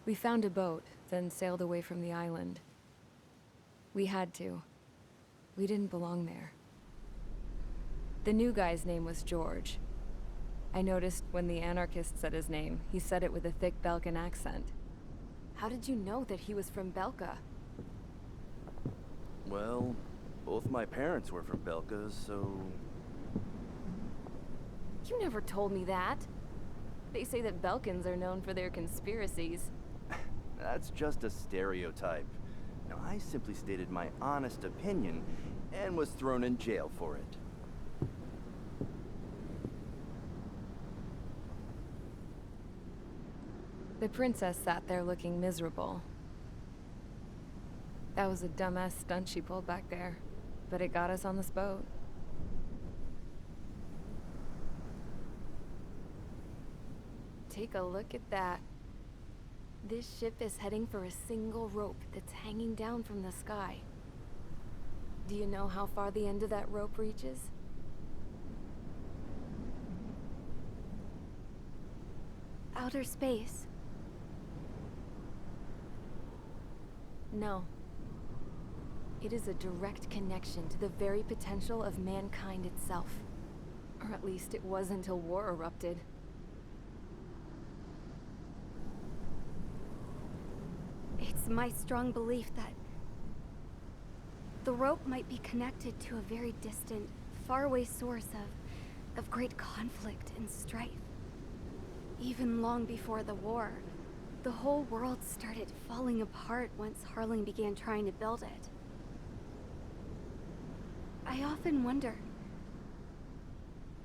We found a boat, then sailed away from the island. We had to. We didn't belong there. The new guy's name was George. I noticed when the anarchist said his name, he said it with a thick Belkan accent. How did you know that he was from Belka? Well, both my parents were from Belka, so... You never told me that. They say that Belkans are known for their conspiracies. That's just a stereotype. Now, I simply stated my honest opinion and was thrown in jail for it. The princess sat there looking miserable. That was a dumbass stunt she pulled back there, but it got us on this boat. Take a look at that. This ship is heading for a single rope that's hanging down from the sky. Do you know how far the end of that rope reaches? Outer space. No. It is a direct connection to the very potential of mankind itself. Or at least it was until war erupted. It's my strong belief that the rope might be connected to a very distant, faraway source of great conflict and strife. Even long before the war, the whole world started falling apart once Harling began trying to build it. I often wonder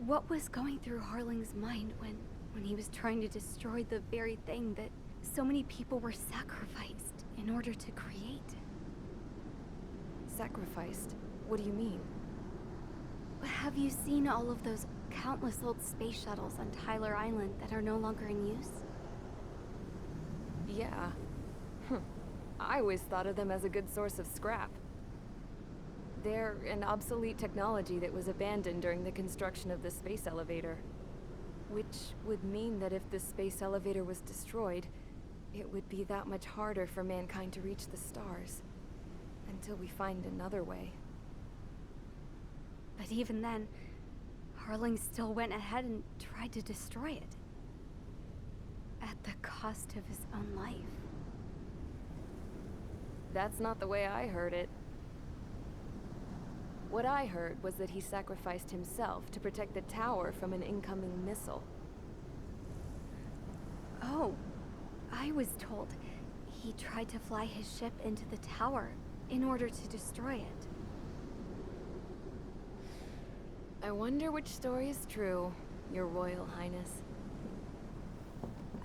what was going through Harling's mind when he was trying to destroy the very thing that so many people were sacrificed in order to create. Sacrificed? What do you mean? Have you seen all of those countless old space shuttles on Tyler Island that are no longer in use? Yeah. I always thought of them as a good source of scrap. They're an obsolete technology that was abandoned during the construction of the space elevator. Which would mean that if the space elevator was destroyed, it would be that much harder for mankind to reach the stars. Until we find another way. But even then, Harling still went ahead and tried to destroy it. At the cost of his own life. That's not the way I heard it. What I heard was that he sacrificed himself to protect the tower from an incoming missile. Oh, I was told he tried to fly his ship into the tower in order to destroy it. I wonder which story is true, Your Royal Highness.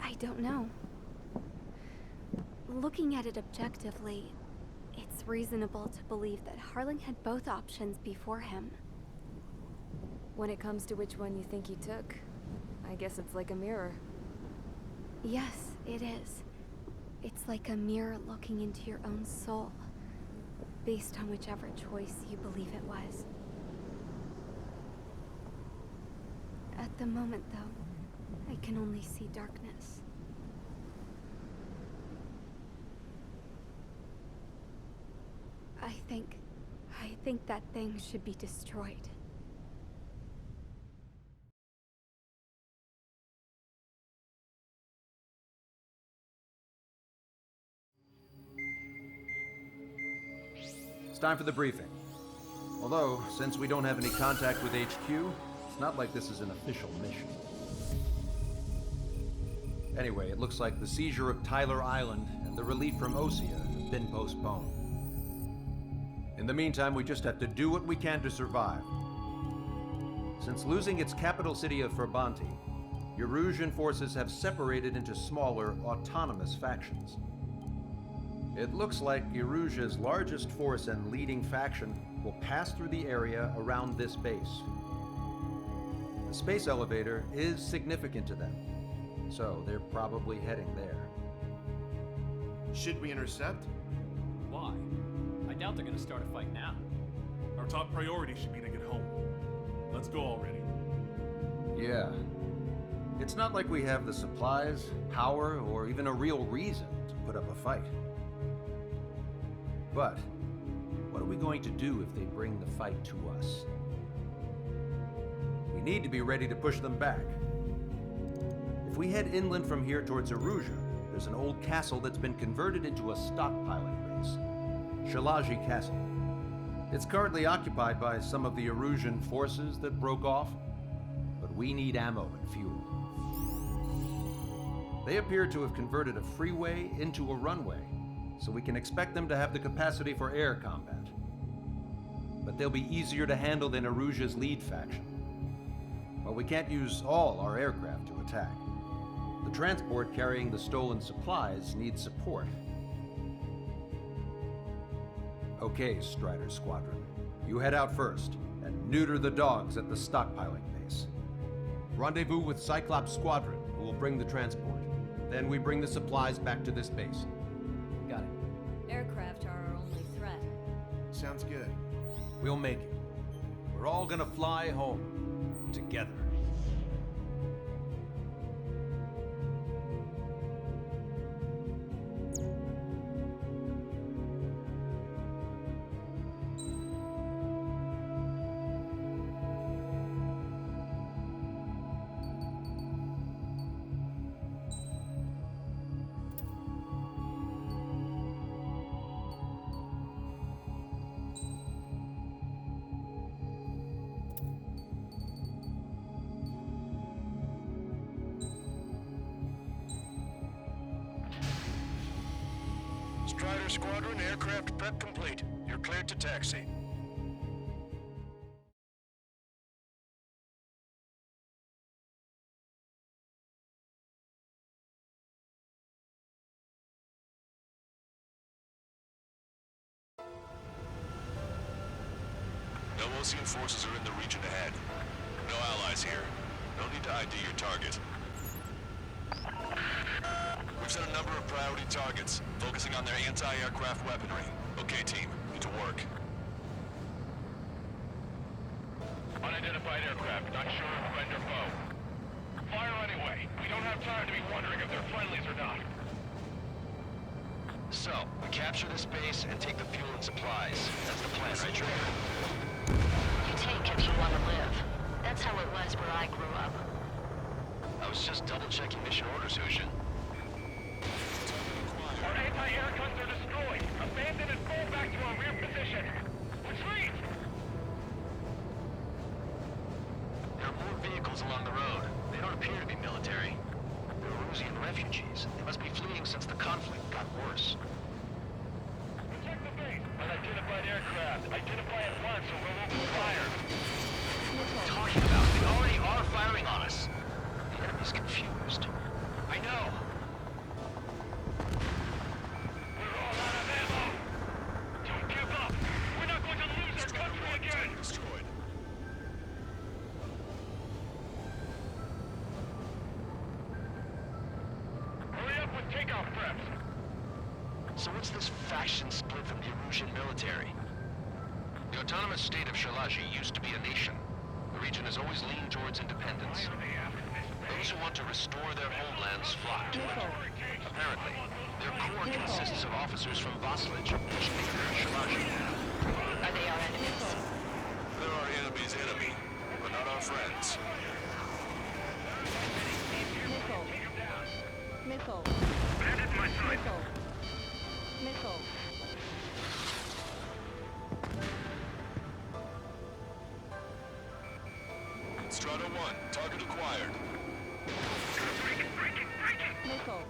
I don't know. Looking at it objectively, it's reasonable to believe that Harling had both options before him. When it comes to which one you think he took, I guess it's like a mirror. Yes, it is. It's like a mirror looking into your own soul, based on whichever choice you believe it was. At the moment, though, I can only see darkness. I think that thing should be destroyed. It's time for the briefing. Although, since we don't have any contact with HQ, it's not like this is an official mission. Anyway, it looks like the seizure of Tyler Island and the relief from Osea have been postponed. In the meantime, we just have to do what we can to survive. Since losing its capital city of Ferbanti, Erusian forces have separated into smaller, autonomous factions. It looks like Erusia's largest force and leading faction will pass through the area around this base. The space elevator is significant to them, so they're probably heading there. Should we intercept? Why? I doubt they're gonna start a fight now. Our top priority should be to get home. Let's go already. Yeah. It's not like we have the supplies, power, or even a real reason to put up a fight. But what are we going to do if they bring the fight to us? We need to be ready to push them back. If we head inland from here towards Erusia, there's an old castle that's been converted into a stockpiling base. Shalaji Castle. It's currently occupied by some of the Erusian forces that broke off, but we need ammo and fuel. They appear to have converted a freeway into a runway, so we can expect them to have the capacity for air combat. But they'll be easier to handle than Erusia's lead faction. But we can't use all our aircraft to attack. The transport carrying the stolen supplies needs support. Okay, Strider Squadron. You head out first and neuter the dogs at the stockpiling base. Rendezvous with Cyclops Squadron, who will bring the transport. Then we bring the supplies back to this base. Got it. Aircraft are our only threat. Sounds good. We'll make it. We're all gonna fly home. Together. Strider Squadron, aircraft prep complete. You're cleared to taxi. No Osean forces are in the region ahead. No allies here. No need to ID your target. We've set a number of priority targets, focusing on their anti-aircraft weaponry. Okay, team, get to work. Unidentified aircraft, not sure if friend or foe. Fire anyway. We don't have time to be wondering if they're friendlies or not. So, we capture this base and take the fuel and supplies. That's the plan, right, Trigger? You take if you want to live. That's how it was where I grew up. I was just double-checking mission orders, Hushin. Our anti-air guns are destroyed. Abandon and fall back to our rear position. Retreat! There are more vehicles along the road. They don't appear to be military. They're Erusian refugees. They must be fleeing since the conflict got worse. Protect the base. Unidentified aircraft. Identify at once or we'll open fire. What are you talking about? They already are firing on us. The enemy's confused. I know. We're all out of ammo. Don't give up. We're not going to lose our country again. Destroyed. Hurry up with takeoff preps. So what's this faction split from the Erusian military? The autonomous state of Shalaji used to be a nation. The region has always leaned towards independence. Those who want to restore their homelands flock to it. Apparently, their core consists of officers from Vaslij, which neighbor Shalaji. Are they our enemies? They're our enemy's enemy, but not our friends. Missile. Bandit my side. Missile. Strata 1, target acquired. Missile.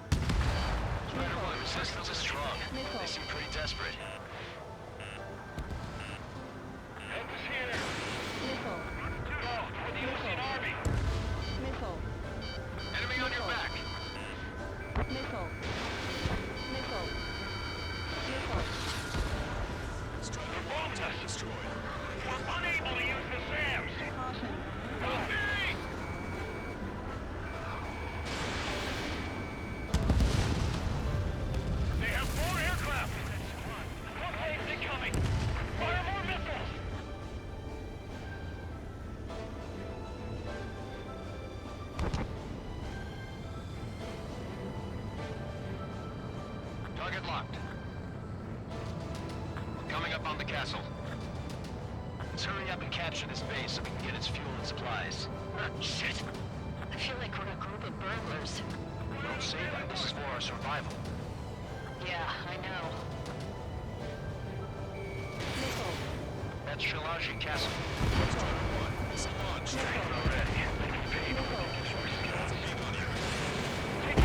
Strider 1, resistance is strong. They seem pretty desperate. Help is here. Missile. Go with the Osean Army. Missile. Enemy on your back. Missile. Missile. Castle. Let's hurry up and capture this base so we can get its fuel and supplies. Shit. I feel like we're a group of burglars. Don't say that. This is for our survival. Yeah, I know. That's Shalaji Castle. Let's try one. It's a launch. Already. Taking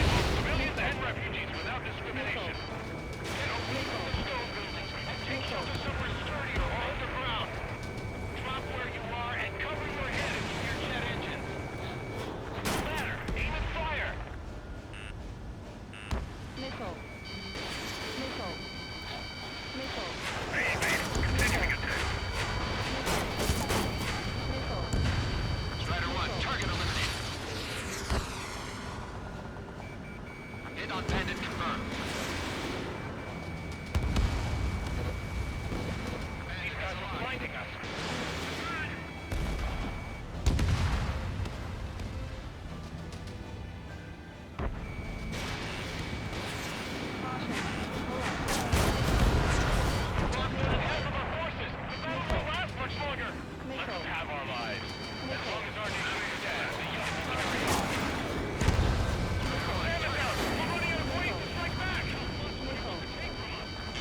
both civilians and refugees without discrimination. Get away from the stone buildings and take shelter somewhere sturdier or underground. Drop where you are and cover your head into your jet engines. No matter. Aim and fire. Missile. Missile. Missile. Continuing attack. Missile. Strider 1, target eliminated. Hit on Bandit confirmed. These guys are blinding us.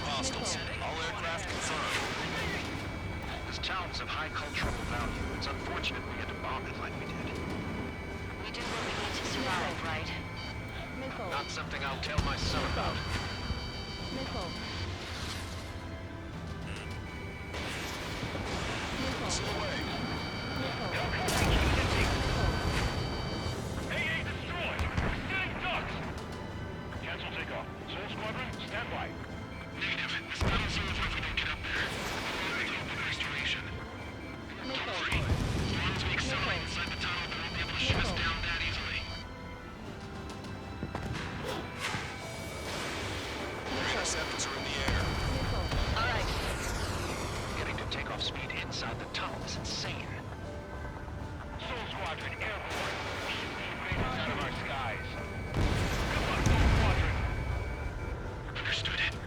Hostiles. All aircraft confirmed. This town's of high cultural value. It's unfortunate we had to bomb it like we did. We do what we need to survive, right? Missile. Not something I'll tell my son about. Missile. Missile away. AA destroyed! Sending ducks! Cancel takeoff. Soul Squadron, stand by. Negative. This tunnel's over if we don't get up there. We're moving open restoration. Don't worry. As long as we accelerate inside the tunnel, they won't be able to shoot us down that easily. Interceptors are in the air. All right. Getting to takeoff speed inside the tunnel is insane. Soul Squadron, airborne. Shoot these raiders out of our skies. Good luck, Soul Squadron. Understood it.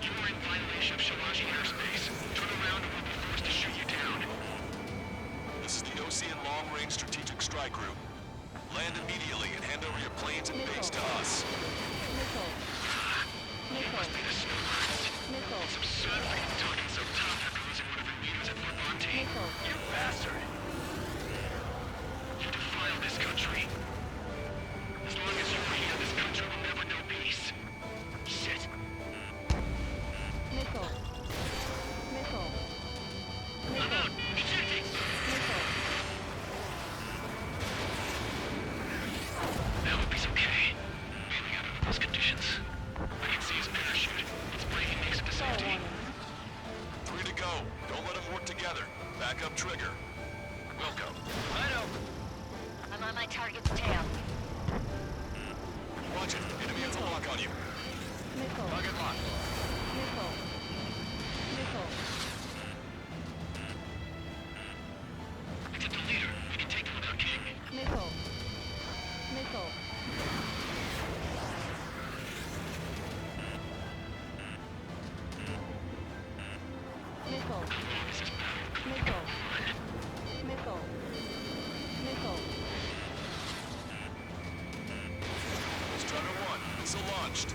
You are in violation of Shalaji airspace. Turn around and we'll be forced to shoot you down. This is the Ocean Long Range Strategic Strike Group. Land immediately and hand over your planes and base to us. Missile. You must be the smartest. Missile. It's absurd for you talking so tough after losing one of your leaders at Fort Monte. Missile. You bastard! You defile this country. As long as you're here, this country will never know peace. Shit. Missile. Missile. I'm out! Shooting! Missile. I hope he's okay. Bailing out under those conditions. I can see his parachute. It's breaking makes it to safety. 3 to go. Don't let them work together. Back up trigger. Wilco. Righto. I'm on my target's tail. Watch it. Enemy has a lock on you. Missile. Target lock. Missile. Missile. It's at the leader. We can take them without King. Missile. Missile. Missile. This is bad. Missile. Missile. Missile. Strider 1, missile launched.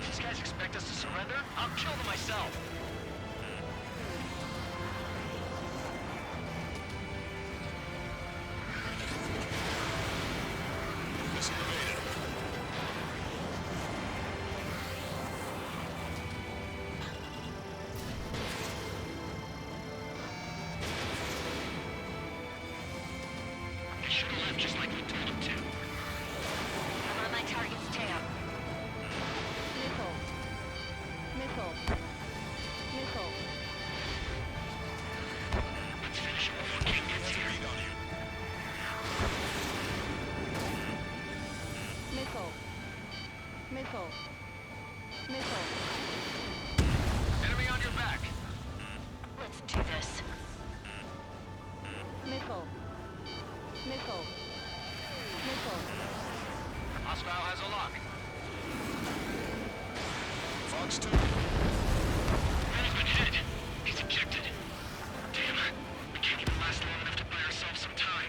These guys expect us to surrender? I'll kill them myself. Missile evaded. They should have left just like we told them to. I'm on my target's tail. Missile. Missile. Missile. Let's finish it before King gets here. Read on you. Missile. Missile. Missile. Enemy on your back. Let's do this. Missile. Missile. Missile. Hostile has a lock. Fox 2. Man's been hit. He's ejected. Damn. We can't even last long enough to buy ourselves some time.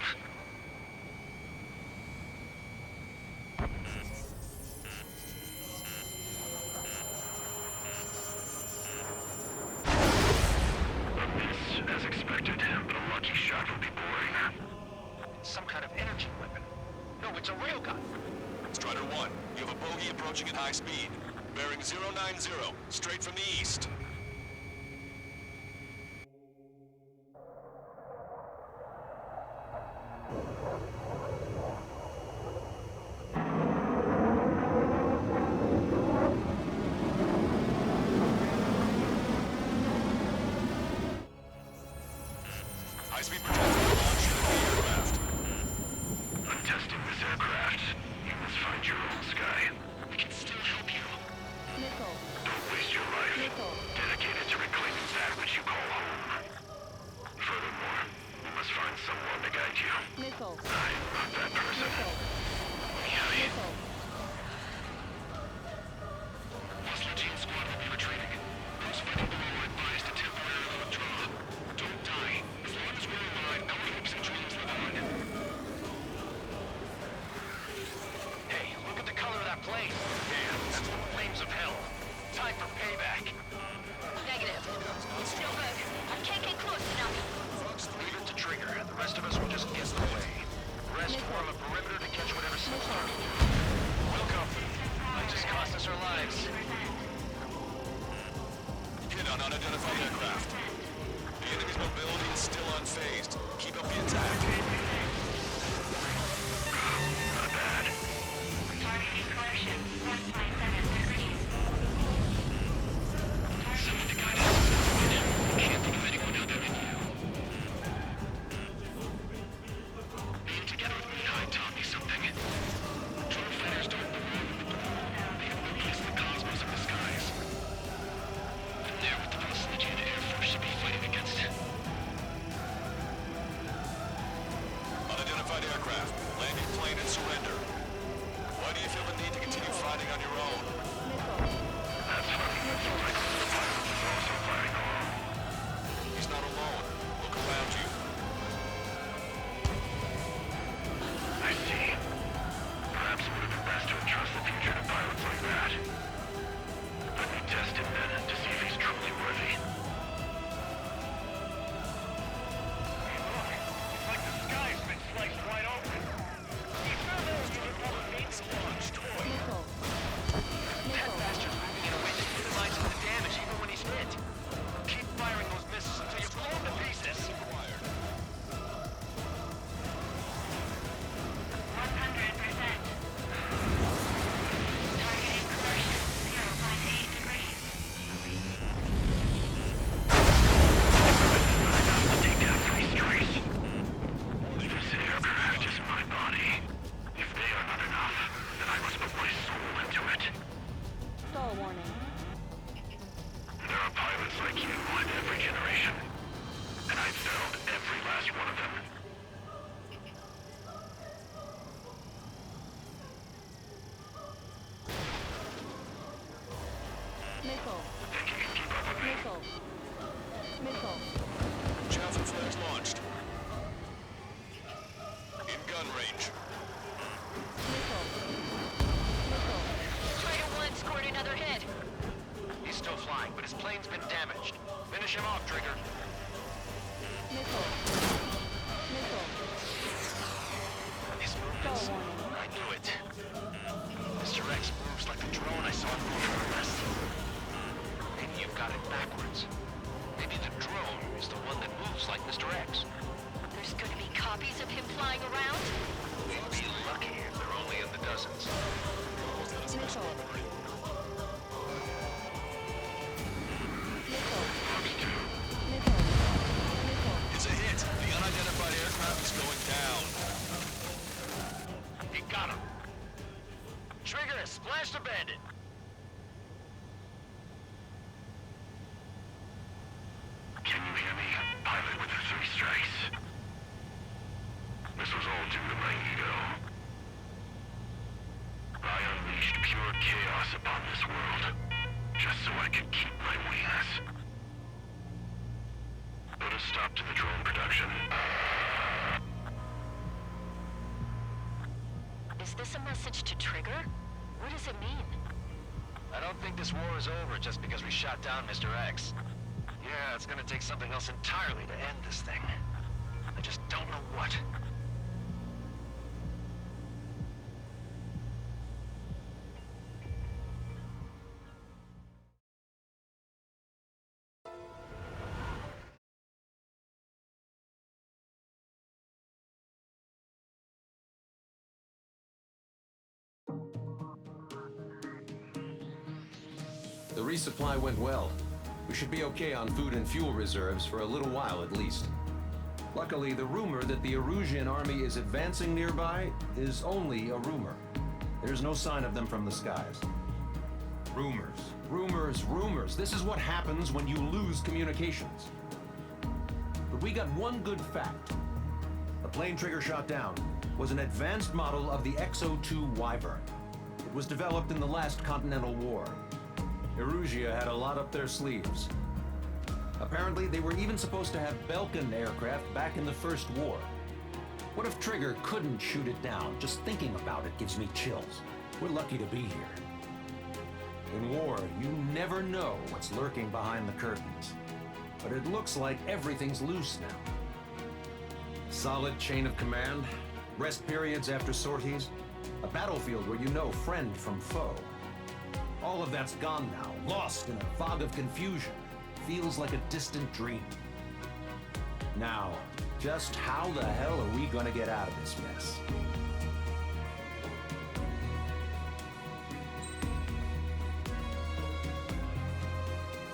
A miss, as expected, but a lucky shot would be boring. Some kind of energy weapon. No, it's a railgun. Strider 1, you have a bogey approaching at high speed. Bearing 090, straight from the east. High-speed projectile launched into the aircraft. I'm testing this aircraft. You must find your own sky. We can still help you. Nickel. Don't waste your life. Nickel. Dedicated to reclaiming that which you call home. Furthermore, you must find someone to guide you. Nickel. I'm not that person. Nickel. Yeah, Nickel. Hostile team squad will be retreating. Those fighting below are advised to temporarily withdraw. Don't die. As long as we're alive, our hopes and dreams live on. Hey, look at the color of that plane. Damn, that's the flames of hell. Time for payback. Negative. It's still good. I can't get close enough. Fox, leave it to Trigger. The rest of us will just get in the way. The rest form a perimeter to catch whatever slips through. Welcome. Might just cost us our lives. Hit on unidentified aircraft. The enemy's mobility is still unfazed. Keep up the attack. Not bad. Targeting coercion. 1.7 degrees. Someone to guide us. Can't think of anyone other than you. Being together with me, I taught me something. True fighters don't belong with the blue. They have no place in the cosmos of the skies. And they're what the Valsinian Air Force should be fighting against. Unidentified aircraft. Land your plane and surrender. Why do you feel the need to continue fighting on your own? That's funny. The pilot is also fighting alone. He's not alone. Look around you. I see. Perhaps it would have been best to entrust the future to pilots like that. Let me test him then to see if he's truly worthy. Hey, look. It's like the sky's been sliced wide open. You found out you didn't want to make this launch toy. Nickel. That bastard's moving in a way that minimizes the damage even when he's hit. Keep firing those missiles until you blow them to pieces. 100%. Targeting coercion. 0.8 degrees. To take down 3 strikes. This aircraft is my body. If they are not enough, then I must put my soul into it. Stall warning. There are pilots like you in every generation. And I've failed every last one of them. Nickel. Think you can keep up with me? Nickel. Nickel. Chaffin flares launched. In gun range. Nickel. Nickel. Strider 1 scored another hit. He's still flying, but his plane's been damaged. Finish him off, Trigger. Nickel. Nickel. His Stall movements. warning. I knew it. Mr. X moves like the drone I saw in Fortress. Maybe you've got it backwards. Maybe the drone is the one that moves like Mr. X. There's gonna be copies of him flying around? We'd be lucky if they're only in the dozens. Nickel. Nickel. Nickel. Nickel. It's a hit. The unidentified aircraft is going down. He got him. Trigger has splashed a bandit. Can you hear me? Pilot with the 3 strikes. This was all due to my ego. I unleashed pure chaos upon this world. Just so I could keep my wings. Put a stop to the drone production. Is this a message to Trigger? What does it mean? I don't think this war is over just because we shot down Mr. X. Yeah, it's gonna take something else entirely to end this thing. I just don't know what. The resupply went well. We should be okay on food and fuel reserves for a little while at least. Luckily, the rumor that the Erusian army is advancing nearby is only a rumor. There's no sign of them from the skies. Rumors, rumors, rumors. This is what happens when you lose communications. But we got one good fact. The plane Trigger shot down was an advanced model of the XO-2 Wyvern. It was developed in the last Continental War. Erusia had a lot up their sleeves. Apparently, they were even supposed to have Belkin aircraft back in the First War. What if Trigger couldn't shoot it down? Just thinking about it gives me chills. We're lucky to be here. In war, you never know what's lurking behind the curtains. But it looks like everything's loose now. Solid chain of command, rest periods after sorties, a battlefield where you know friend from foe. All of that's gone now, lost in a fog of confusion. Feels like a distant dream. Now, just how the hell are we gonna get out of this mess?